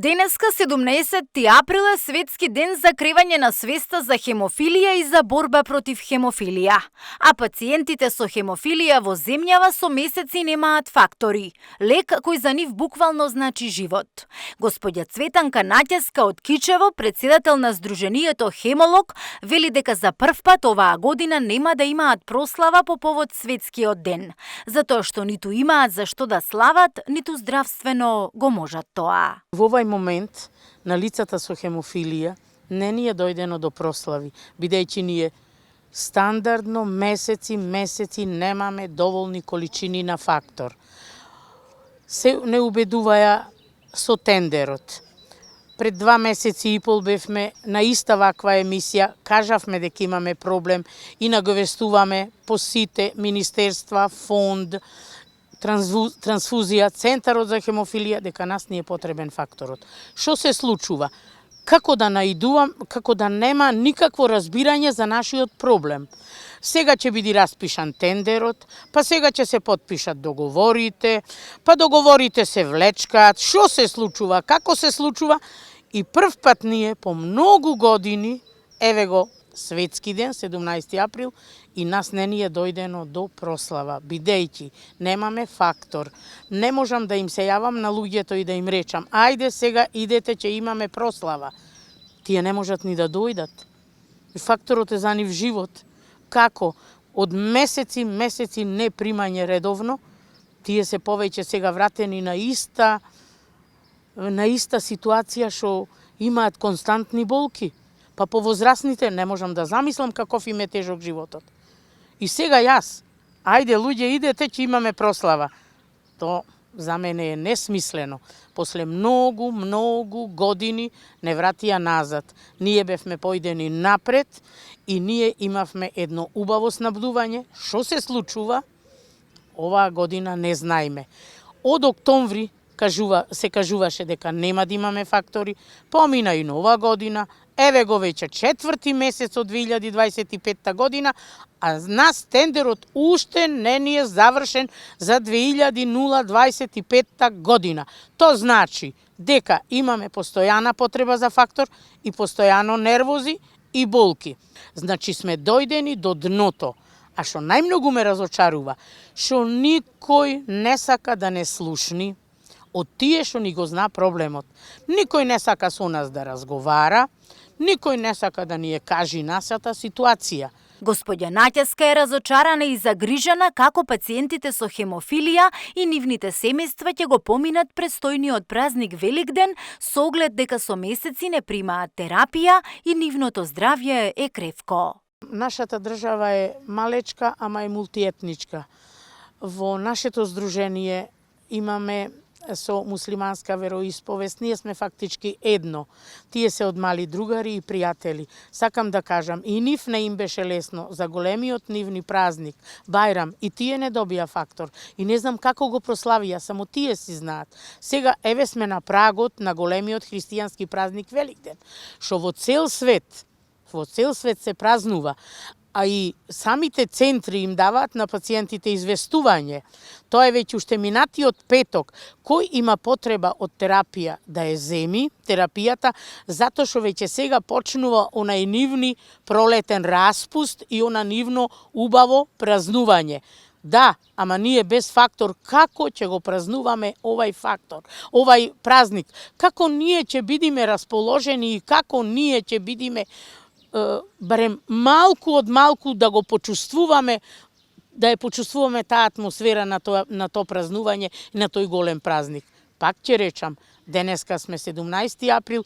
Денеска, 17 април, е светски ден за кревање на свеста за хемофилија и за борба против хемофилија. А пациентите со хемофилија во земјава со месеци немаат фактори. Лек кој за нив буквално значи живот. Господја Цветанка Наќеска од Кичево, председател на Сдруженијето Хемолог, вели дека за прв пат оваа година нема да имаат прослава по повод светскиот ден, затоа што ниту имаат за што да слават, ниту здравствено го можат тоа. Во овај момент на лицата со хемофилија не ни е дојдено до прослави, бидејќи ние стандардно месеци немаме доволни количини на фактор. Се не убедуваја со тендерот. Пред 2 месеци и пол бевме на иста ваква емисија, кажавме дека имаме проблем и наговестуваме по сите министерства, фонд, трансфузија, Центарот за хемофилија, дека нас ни е потребен факторот. Што се случува? Како да наидувам, како да нема никакво разбирање за нашиот проблем. Сега ќе биде распишан тендерот, па сега ќе се потпишат договорите, па договорите се влечкаат, што се случува, како се случува, и прв пат ние по многу години, еве го светски ден, 17 април, и нас не ни е дојдено до прослава, бидејќи немаме фактор. Не можам да им се јавам на луѓето и да им речам, ајде сега идете, ќе имаме прослава. Тие не можат ни да дојдат. И факторот е за нив живот. Како? Од месеци не примање редовно, тие се повеќе сега вратени на иста ситуација што имаат константни болки. Па по возрастните не можам да замислам каков им е тежок животот. И сега јас, ајде луѓе идете, ќе имаме прослава. То за мене е несмислено. После многу години не вратија назад. Ние бевме појдени напред и ние имавме едно убаво снабдување. Што се случува? Оваа година не знаеме. Од октомври се кажуваше дека нема да имаме фактори, помина и нова година, еве го веќе 4-ти месец од 2025 година, а нас тендерот уште не ни е завршен за 2025 година. То значи дека имаме постојана потреба за фактор и постојано нервози и болки. Значи сме дојдени до дното. А што најмногу ме разочарува, што никој не сака да не слушни од тие што ни го зна проблемот. Никој не сака со нас да разговара, никој не сака да ни ја кажи нашата ситуација. Господја Наќеска е разочарана и загрижена како пациентите со хемофилија и нивните семејства ќе го поминат престојниот празник Великден со оглед дека со месеци не примаат терапија и нивното здравје е кревко. Нашата држава е малечка, ама е мултиетничка. Во нашето здружение имаме со муслиманска вероисповест, ние сме фактички едно. Тие се од мали другари и пријатели. Сакам да кажам, и нив не им беше лесно за големиот нивни празник, Бајрам, и тие не добија фактор. И не знам како го прославија, само тие си знаат. Сега еве сме на прагот на големиот христијански празник Великден, што во цел свет се празнува. А и самите центри им даваат на пациентите известување. Тоа е веќе уште минатиот петок, кој има потреба од терапија да ја земи, терапијата, затоа што веќе сега почнува онај нивни пролетен распуст и она нивно убаво празнување. Да, ама ние без фактор, како ќе го празнуваме овај фактор, овај празник? Како ние ќе бидеме расположени и како ние ќе бидеме барем малку од малку да го почувствуваме, да ја почувствуваме таа атмосфера на тоа празнување и на тој голем празник. Пак ќе речам, денеска сме 17 април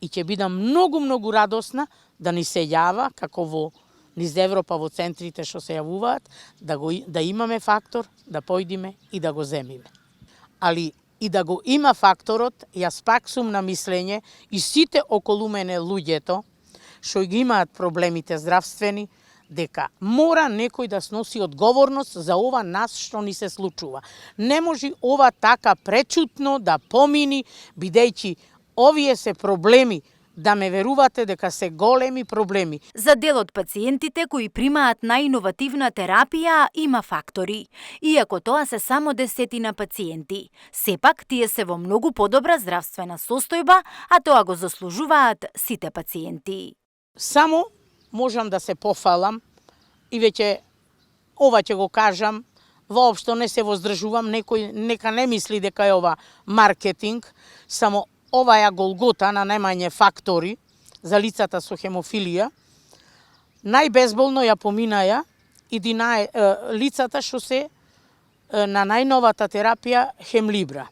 и ќе бидам многу радосна да ни се јава, како низ Европа во центрите што се јавуваат, да имаме фактор, да појдиме и да го земиме. Али и да го има факторот, јас пак сум на мислење и сите околу мене луѓето што ги имаат проблемите здравствени, дека мора некој да сноси одговорност за ова нас што ни се случува. Не може ова така пречутно да помини, бидејќи овие се проблеми да ме верувате дека се големи проблеми. За дел од пациентите кои примаат најиновативна терапија има фактори. Иако тоа се само 10 пациенти, сепак тие се во многу подобра здравствена состојба, а тоа го заслужуваат сите пациенти. Само можам да се пофалам и веќе ова ќе го кажам, воопшто не се воздржувам, некој нека не мисли дека е ова маркетинг, само оваја голгота на најмање фактори за лицата со хемофилија, најбезболно ја поминаја лицата што се на најновата терапија Хемлибра.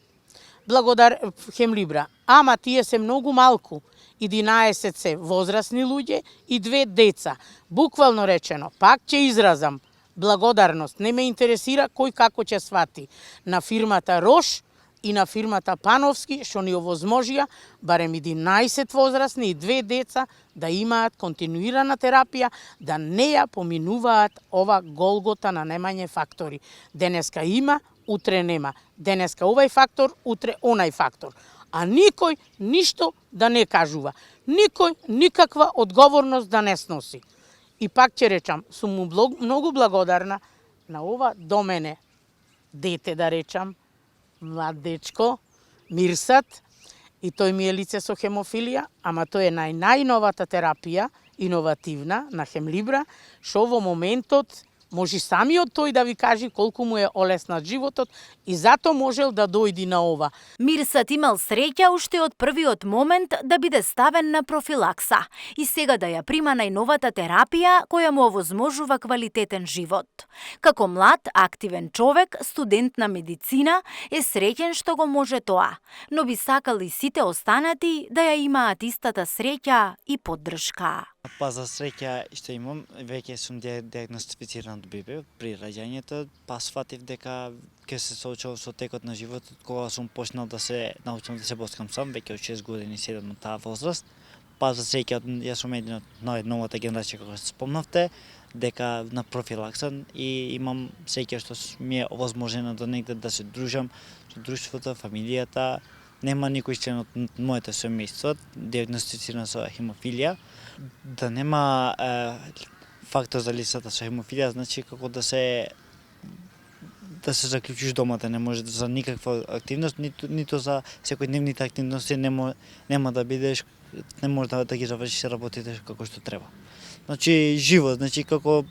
Хемлибра. Ама тие се многу малку. 11 се возрастни луѓе и 2 деца. Буквално речено, пак ќе изразам благодарност. Не ме интересира кој како ќе свати. На фирмата Рош и на фирмата Пановски, што ни овозможија, барем 11 возрастни и 2 деца, да имаат континуирана терапија, да не ја поминуваат ова голгота на немање фактори. Денеска има, утре нема. Денеска овај фактор, утре онај фактор. А никој ништо да не кажува. Никој никаква одговорност да не сноси. И пак ќе речам, сум му многу благодарна на ова до мене дете, да речам, млад дечко, Мирсат, и тој ми е лице со хемофилија, ама тој е најновата терапија, иновативна, на Хемлибра, што во моментот може самиот тој да ви каже колку му е олеснат животот и затоа можел да дојди на ова. Мирсат имал среќа уште од првиот момент да биде ставен на профилакса и сега да ја прима најновата терапија која му овозможува квалитетен живот. Како млад, активен човек, студент на медицина, е среќен што го може тоа, но би сакал и сите останати да ја имаат истата среќа и поддршка. Па за среќа што имам, веќе сум диагностифициран од бебе при раѓањето, па сватив дека ќе се соочувам со текот на животот кога сум почнал да се научам да се боскам сам, веќе од 6 години седам на таа возраст. Па за среќа јас сум еден од најновата генерација кога се спомнавте, дека на профилакса и имам среќа што ми е овозможено до негде да се дружам со друштвото, фамилијата. Нема никој член од моето семејство диагностициран со хемофилија. Да нема фактор за лицата со хемофилија, значи како да се заклучиш дома, да не може за никаква активност, ниту за секојдневните активности нема да бидеш, не може да ги завршиш работите како што треба. Значи живот, значи како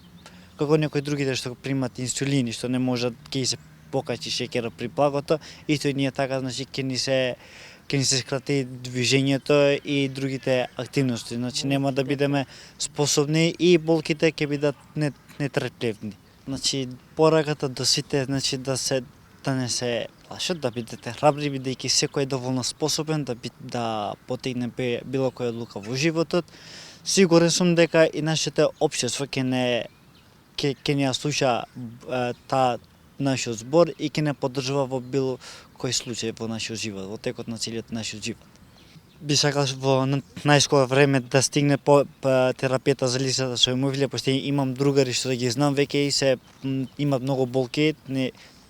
некои другите што примат инсулини, што не можат ќе се покачи шеќерот при благото, исто и ние така, значи ќе ни се скрати движењето и другите активности. Значи нема да бидеме способни и болките ќе бидат нетрпливни. Значи пораката до сите, значи да не се плашат, да бидете храбри, бидејќи секој е доволно способен да потегне било која одлука во животот. Сигурен сум дека и нашето општество ќе не ја слуша таа нашиот збор и ќе не поддржува во било кој случај во нашиот живот, во текот на целиот нашиот живот. Би сакал во најскоро време да стигне по терапијата за лицата со хемофилија, пошто имам другари што да ги знам веќе и имат многу болки,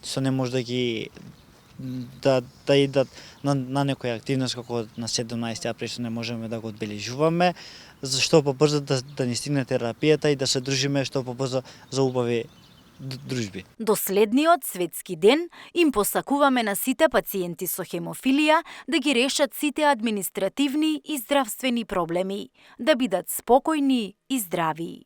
што не може да ги да идат на некоја активност како на 17 април што не можеме да го одбележуваме, што побрзо да ни стигне терапијата и да се дружиме што побрзо за убави дружби. До следниот светски ден им посакуваме на сите пациенти со хемофилија да ги решат сите административни и здравствени проблеми, да бидат спокојни и здрави.